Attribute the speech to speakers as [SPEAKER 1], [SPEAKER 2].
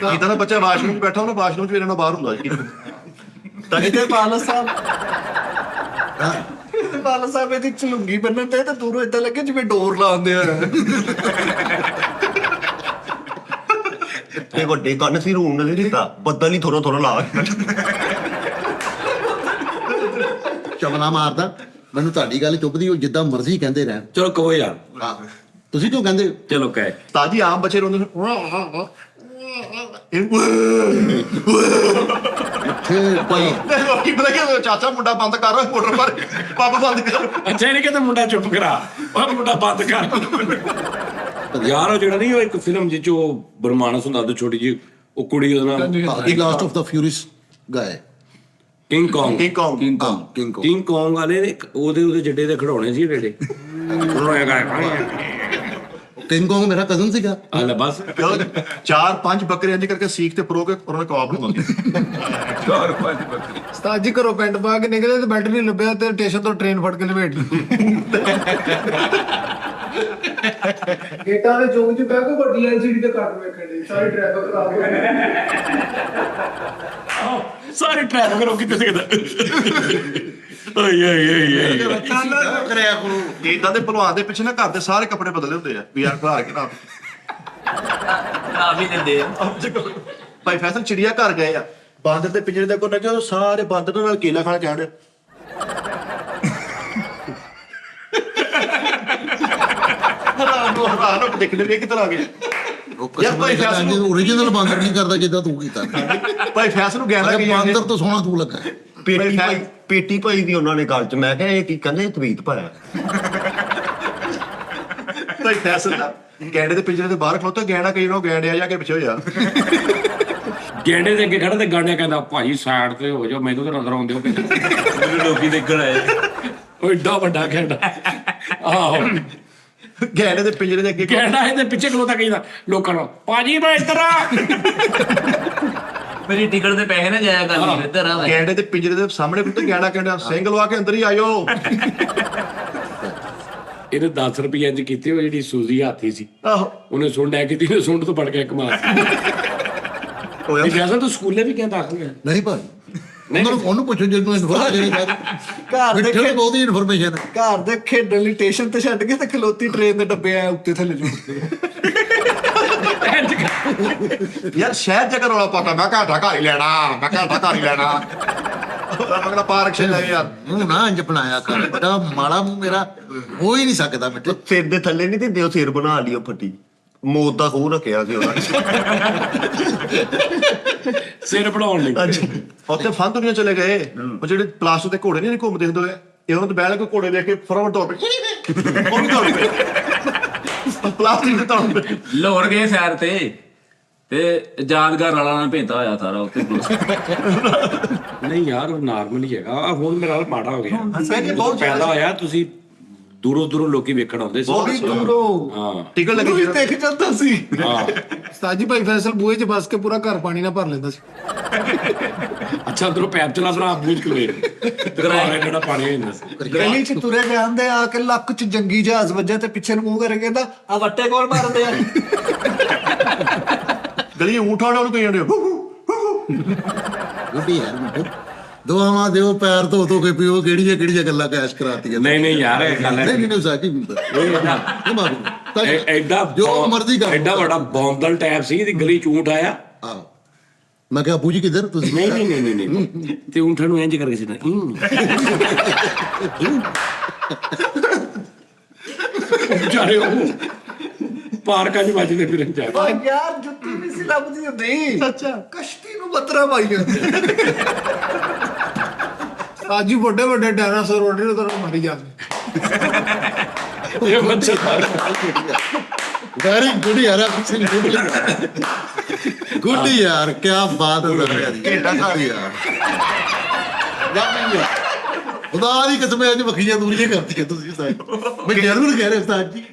[SPEAKER 1] ਜਿੱਦਾਂ ਦਾ ਬੱਚਾ ਵਾਸ਼ਰੂਮ 'ਚ ਬੈਠਾ ਉਹਨੂੰ ਵਾਸ਼ਰੂਮ 'ਚ ਵੀ ਰਹਿਣਾ ਬਾਹਰ ਹੁੰਦਾ ਜੀ
[SPEAKER 2] ਤਾਂ ਕਿਤੇ ਪਾਲਾ ਸਾਹਿਬ ਪਾਲਾ ਸਾਹਿਬ ਇਹਦੀ ਚਲੁੰਗੀ ਬੰਨਣ ਤੇ ਦੂਰੋਂ ਏਦਾਂ ਲੱਗੇ ਜਿਵੇਂ ਡੋਰ ਲਾਉਂਦੇ ਆ।
[SPEAKER 3] ਤੇ ਵੱਡੇ ਕੰਨ ਸੀ ਰੂਮ ਨੇ ਦਿੱਤਾ ਬੱਦਲ ਹੀ ਥੋੜਾ ਥੋੜਾ ਲਾ
[SPEAKER 4] ਚਮਲਾ ਮਾਰਦਾ। ਮੈਨੂੰ ਤੁਹਾਡੀ ਗੱਲ ਚੁੱਭਦੀ, ਉਹ ਜਿੱਦਾਂ ਮਰਜ਼ੀ ਕਹਿੰਦੇ ਰਹਿਣ।
[SPEAKER 5] ਚਲੋ ਕਹੋ ਯਾਰ,
[SPEAKER 4] ਤੁਸੀਂ ਕਿਉਂ ਕਹਿੰਦੇ?
[SPEAKER 5] ਚਲੋ ਕਹਿ।
[SPEAKER 1] ਤਾਂ ਜੀ ਆਮ ਬੱਚੇ ਰੋਂਦੇ ਕੀ ਪਤਾ ਕਿ ਚਾਚਾ ਮੁੰਡਾ ਬੰਦ ਕਰ ਮੋਟਰ ਪਰ ਪਾਪਾ ਬੰਦ ਕਰ।
[SPEAKER 5] ਅੱਛਾ ਇਹਨੇ ਕਹਿੰਦਾ ਮੁੰਡਾ ਚੁੱਪ ਕਰਾ, ਉਹ ਮੁੰਡਾ ਬੰਦ ਕਰ। ਯਾਰ ਉਹ ਜਿਹੜਾ ਨਹੀਂ, ਉਹ ਇੱਕ ਫਿਲਮ ਜਿਹ 'ਚ ਉਹ ਬਰਮਾਨਸ ਹੁੰਦਾ ਤੇ ਛੋਟੀ ਜਿਹੀ ਉਹ ਕੁੜੀ ਉਹਦਾ ਨਾਮ
[SPEAKER 4] ਦੀ ਲਾਸਟ ਆਫ ਦਾ ਫਿਊਰੀਅਸ ਗਾਏ,
[SPEAKER 5] king Kong.
[SPEAKER 1] King Kong
[SPEAKER 5] king Kong ਵਾਲੇ ਨੇ ਉਹਦੇ ਜੱਡੇ ਦੇ ਖਿਡੌਣੇ ਸੀ ਜਿਹੜੇ
[SPEAKER 4] ਕਿੰਗ ਕੌਂਗ ਮੇਰਾ ਕਜ਼ਨ ਸੀਗਾ।
[SPEAKER 5] ਆਲੇ ਬਸ
[SPEAKER 1] 4-5 ਬੱਕਰੇ ਇੰਜ ਕਰਕੇ ਸੀਖ ਤੇ ਪਰੋ ਕੇ ਉਹਨਾਂ ਕਬਾਬ ਬਣਾਉਂਦੇ।
[SPEAKER 2] ਉਸਤਾਦ ਜੀ ਘਰੋਂ ਪੈਂਟ ਪਾ ਕੇ ਨਿਕਲੇ ਤੇ ਬੈਲਟ ਨਹੀਂ ਲੱਭਿਆ ਤੇ ਸਟੇਸ਼ਨ ਤੋਂ ਟ੍ਰੇਨ ਫੜ ਕੇ ਲਪੇਟ ਲਈ। ਗੇਟਾਂ ਦੇ ਚੌਂਕ 'ਚ ਬਹਿ ਕੇ ਵੱਡੀ ਐਲਸੀਡੀ ਤੇ ਕੱਟ ਵੇਖਣ ਦੇ ਸਾਰੀ ਟ੍ਰੈਫਿਕ ਖਰਾਬ ਹੋ ਗਈ।
[SPEAKER 5] ਸਾਰੇ ਟ੍ਰੈਫਿਕ ਰੋਕੀ ਤੇ ਸਿੱਖਦਾ।
[SPEAKER 4] ਕਰਿਆ ਕਰੋ।
[SPEAKER 1] ਇਦਾਂ ਦੇ ਭਲਵਾਨ ਦੇ ਪਿੱਛੇ ਨਾ ਘਰ ਦੇ ਸਾਰੇ ਕੱਪੜੇ ਬਦਲੇ ਹੁੰਦੇ ਆ ਵੀ ਯਾਰ ਖਲਾ ਕੇ ਨਾ
[SPEAKER 6] ਵੀ ਦਿੰਦੇ ਆ।
[SPEAKER 1] ਭਾਈ ਫੈਸਲ ਚਿੜੀਆ ਘਰ ਗਏ ਆ, ਬਾਂਦਰ ਦੇ ਪਿੰਜਰੇ ਦੇ ਕੋਲ ਲੱਗੇ ਸਾਰੇ ਬਾਂਦਰ ਨਾਲ ਕੇਲਾ ਖਾਣਾ ਚਾਹੁੰਦੇ। ਹਰਾਨ ਦੇਖਦੇ ਵੀ ਕਿੱਧਰ ਆ ਗਏ।
[SPEAKER 4] ਓਰੀਜਨਲ ਬਾਂਦਰ ਨਹੀਂ ਕਰਦਾ ਜਿੱਦਾਂ ਤੂੰ ਕੀਤਾ।
[SPEAKER 1] ਭਾਈ ਫੈਸਲ ਨੂੰ ਗੈਂਦਾ ਕਿ
[SPEAKER 4] ਬਾਂਦਰ ਤੋਂ ਸੋਹਣਾ ਤੂੰ ਲੱਗਾ।
[SPEAKER 3] ਪੇਟੀ ਪਾਈ ਦੀ ਉਹਨਾਂ ਨੇ ਗੱਲ ਚ। ਮੈਂ ਕਿਹਾ ਇਹ ਕੀ ਕਹਿੰਦੇ ਤਵੀਤ ਪਾਇਆ।
[SPEAKER 1] ਭਾਈ ਫੈਸਲ ਦਾ ਗੈਂਡੇ ਦੇ ਪਿੰਜਰੇ ਦੇ ਬਾਹਰ ਖਲੋਤਾ ਗੈਂਡਾ ਕਈ ਨੂੰ ਗੈਂਡਿਆ ਜਾ ਕੇ ਪਿੱਛੇ ਹੋਇਆ।
[SPEAKER 5] ਗੈਂਡੇ ਦੇ ਅੱਗੇ ਖੜਾ ਤੇ ਗਾਂਡਿਆ ਕਹਿੰਦਾ ਭਾਈ ਸਾਈਡ ਤੇ ਹੋ ਜਾਓ, ਮੈਨੂੰ ਤਾਂ ਨਜ਼ਰ ਆਉਂਦੇ ਹੋ ਕਿ
[SPEAKER 6] ਲੋਕੀ ਦੇਖਣ ਆਏ।
[SPEAKER 5] ਉਹ ਏਡਾ ਵੱਡਾ ਗੈਂਡਾ। ਆਹੋ
[SPEAKER 1] ਗੈਂਡੇ ਦੇ ਪਿੰਜਰੇ ਦੇ ਅੱਗੇ
[SPEAKER 5] ਗੈਂਡਾ ਇਹਦੇ ਪਿੱਛੇ ਖਲੋਤਾ ਕਹਿੰਦਾ ਲੋਕਾਂ ਨੂੰ ਭਾਜੀ ਮੈਂ ਇੱਧਰ ਆ।
[SPEAKER 6] ਮੇਰੀ ਟਿਕਟ ਦੇ ਪੈਸੇ ਨਾ ਜਾਇਆ ਕਰ ਇੱਧਰ ਆ।
[SPEAKER 1] ਗੈਂਡੇ ਦੇ ਪਿੰਜਰੇ ਦੇ ਸਾਹਮਣੇ ਕੁੱਤੇ ਗੈਂਡਾ ਕਹਿੰਦਾ ਸਿੰਘ ਲਵਾ ਕੇ ਅੰਦਰ ਹੀ ਆਇਓ।
[SPEAKER 5] ਇਹਨੇ 10 ਰੁਪਏ ਇੰਜ ਕੀਤੇ, ਉਹ ਜਿਹੜੀ ਸੂਜ਼ੀ ਹਾਥੀ ਸੀ
[SPEAKER 1] ਆਹੋ
[SPEAKER 5] ਉਹਨੇ ਸੁੰਡ ਐ ਕੀਤੀ, ਸੁੰਡ ਤੋਂ ਪੜ ਕੇ ਇੱਕ ਮਾਰ। ਜੈਸਾ ਤੂੰ ਸਕੂਲੇ ਵੀ ਕਹਿੰਦਾ
[SPEAKER 4] ਨਹੀਂ ਭਾਈ, ਉਹਨੂੰ ਪੁੱਛੋ ਜਦੋਂ
[SPEAKER 2] ਘਰ ਦੇ
[SPEAKER 4] ਬਹੁਤੀ ਇਨਫੋਰਮੇਸ਼ਨ।
[SPEAKER 2] ਘਰ ਦੇ ਖੇਡਣ ਲਈ ਸਟੇਸ਼ਨ ਤੇ ਛੱਡ ਕੇ ਤੇ ਖਲੋਤੀ ਟ੍ਰੇਨ ਦੇ ਡੱਬੇ ਆ ਉੱਤੇ ਥੱਲੇ ਜੁੜਦੇ।
[SPEAKER 1] ਯਾਰ ਸ਼ਹਿਰ ਜਗ੍ਹਾ ਰੌਲਾ ਪਾਤਾ ਮੈਂ ਘਾਟਾ ਘਰ ਹੀ ਲੈਣਾ, ਮੈਂ ਘਾਟਾ ਘਰ ਹੀ ਲੈਣਾ। ਮੈਂ ਪਾਰਕ ਛੇ ਲੈ ਯਾਰ
[SPEAKER 4] ਮੂੰਹ ਨਾ ਇੰਜ ਬਣਾਇਆ ਕਰ, ਬੜਾ ਮਾੜਾ ਮੂੰਹ ਮੇਰਾ ਹੋ ਹੀ ਨਹੀਂ ਸਕਦਾ ਮਿੱਠੇ।
[SPEAKER 3] ਸਿਰ ਦੇ ਥੱਲੇ ਨਹੀਂ ਦਿੰਦੇ, ਉਹ ਸਿਰ ਬਣਾ ਲਈ ਉਹ ਫੱਟੀ ਮੌਤ ਦਾ ਖੂਹ ਰੱਖਿਆ ਸੀ ਉਹਨਾਂ
[SPEAKER 5] ਸਿਰ ਬਣਾਉਣ ਲਈ।
[SPEAKER 1] ਉੱਥੇ ਫਨ ਦੁਨੀਆ ਚਲੇ ਗਏ। ਉਹ ਜਿਹੜੇ ਪਲਾਸਟਿਕ ਦੇ ਘੋੜੇ ਨਹੀਂ ਘੁੰਮਦੇ ਹੁੰਦੇ ਇਹ ਉਹਨਾਂ ਤੋਂ ਬਹਿ ਕੇ ਘੋੜੇ ਦੇਖ ਕੇ ਫਟਾਫਟ ਦੌੜ ਪਏ। ਉਹ ਵੀ ਦੌੜ ਪਏ ਪਲਾਸਟਿਕ ਦੇ ਦੌੜ ਪਏ।
[SPEAKER 6] ਲਾਹੌਰ ਗਏ ਸੈਰ ਤੇ ਯਾਦਗਾਰ ਵਾਲਾ ਨਾਲ ਭੇਜਦਾ ਹੋਇਆ ਸਾਰਾ ਉੱਥੇ।
[SPEAKER 5] ਨਹੀਂ ਯਾਰ ਉਹ ਨਾਰਮਲ ਹੀ ਹੈਗਾ। ਹੁਣ ਮੇਰਾ ਹਾਲ ਮਾੜਾ ਹੋ ਗਿਆ।
[SPEAKER 1] ਬਹੁਤ
[SPEAKER 5] ਪੈਦਾ ਹੋਇਆ ਤੁਸੀਂ ਦੂਰੋਂ ਦੂਰੋਂ ਲੋਕੀ ਵੇਖਣ ਆਉਂਦੇ ਸੀ।
[SPEAKER 2] ਬੜੀ ਦੂਰੋਂ
[SPEAKER 5] ਹਾਂ
[SPEAKER 1] ਟਿਕਟ ਲੱਗੀ
[SPEAKER 2] ਦੇਖ ਜਾਂਦਾ ਸੀ।
[SPEAKER 5] ਹਾਂ
[SPEAKER 2] ਉਸਤਾਦ ਜੀ ਭਾਈ ਫੈਸਲ ਬੂਹੇ 'ਚ ਬਸ ਕੇ ਪੂਰਾ ਘਰ ਪਾਣੀ ਨਾਲ ਭਰ ਲੈਂਦਾ ਸੀ।
[SPEAKER 5] ਅੱਛਾ ਉਧਰੋਂ ਪੈਪ ਚਲਾ ਭਰਾ ਬੂਝ ਕਲੇ ਜਿਹੜਾ ਪਾਣੀ ਹੋ ਜਾਂਦਾ ਸੀ।
[SPEAKER 2] ਗਲੀ 'ਚ ਤੁਰੇ ਜਾਂਦੇ ਆ ਕੇ ਲੱਕ 'ਚ ਜੰਗੀ ਜਹਾਜ਼ ਵੱਜਿਆ ਤੇ ਪਿੱਛੇ ਨੂੰ ਮੂੰਹ ਕਰਕੇ ਕਹਿੰਦਾ ਆ ਵੱਟੇ ਕੋਲ ਮਾਰਦੇ ਆ।
[SPEAKER 1] ਗਲੀ ਊਂਠ ਆਉਣੇ ਉਹਨੂੰ ਕਹੀ ਜਾਂਦੇ
[SPEAKER 4] ਗੁੱਡੀ ਯਾਰ ਮਿੱਠੇ, ਦੁਆਵਾਂ ਦਿਓ ਪੈਰ ਧੋ ਕੇ ਪੀਓ। ਕਿਹੜੀਆਂ ਗੱਲਾਂ ਕੈਸ਼ ਕਰਾਤੀਆਂ।
[SPEAKER 5] ਨਹੀਂ ਯਾਰ ਇਹ ਗੱਲ
[SPEAKER 4] ਨਹੀਂ ਨਹੀਂ ਸਾਕੀ
[SPEAKER 5] ਐਡਾ
[SPEAKER 4] ਜੋ ਮਰਜ਼ੀ ਕਰ।
[SPEAKER 5] ਐਡਾ ਵੱਡਾ ਬੌਂਦਲ ਟੈਪ ਸੀ ਇਹਦੀ ਗਲੀ ਚ ਊਂਠ ਆਇਆ।
[SPEAKER 4] ਆਹੋ ਮੈਂ ਕਿਹਾ ਬੂਜੀ ਕਿੱਧਰ ਤੁਸੀਂ?
[SPEAKER 5] ਨਹੀਂ ਤੇ ਊਂਠਾਂ ਨੂੰ ਇੰਜ ਕਰਕੇ ਸੀ ਵਿਚਾਰੇ ਉਹ ਪਾਰਕਾਂ 'ਚ ਵੱਜਦੇ ਫਿਰਨ ਜਾ।
[SPEAKER 2] ਯਾਰ ਜੁੱਤੀ ਨਹੀਂ ਸੀ ਲੱਭਦੀ ਹੁੰਦੀ। ਅੱਛਾ ਕਸ਼ਤੀ ਨੂੰ ਬੱਤਰਾ ਪਾਈਆਂ। ਅੱਜ ਹੀ ਵੱਡੇ ਵੱਡੇ ਡਾਇਨਾਸੌਰ ਵੱਡੇ ਨੂੰ ਤਾਂ ਮਾਰੀ ਜਾਂਦੇ।
[SPEAKER 5] ਇਹ ਬੱਚੇ
[SPEAKER 4] ਵੈਰੀ ਗੁੱਡ ਯਾਰ। ਗੁੱਡ ਯਾਰ ਕੀ ਬਾਤ ਹੈ।
[SPEAKER 1] ਘੇਟਾ ਘਰ
[SPEAKER 4] ਯਾਰ ਖੁਦਾ ਦੀ ਕਸਮ ਅੱਜ ਵੱਖਰੀਆਂ ਦੂਰੀਆਂ ਕਰਤੀਆਂ ਤੁਸੀਂ। ਮੈਂ ਜ਼ਰੂਰ ਕਹਿ ਰਿਹਾ ਉਸਤਾਦ ਜੀ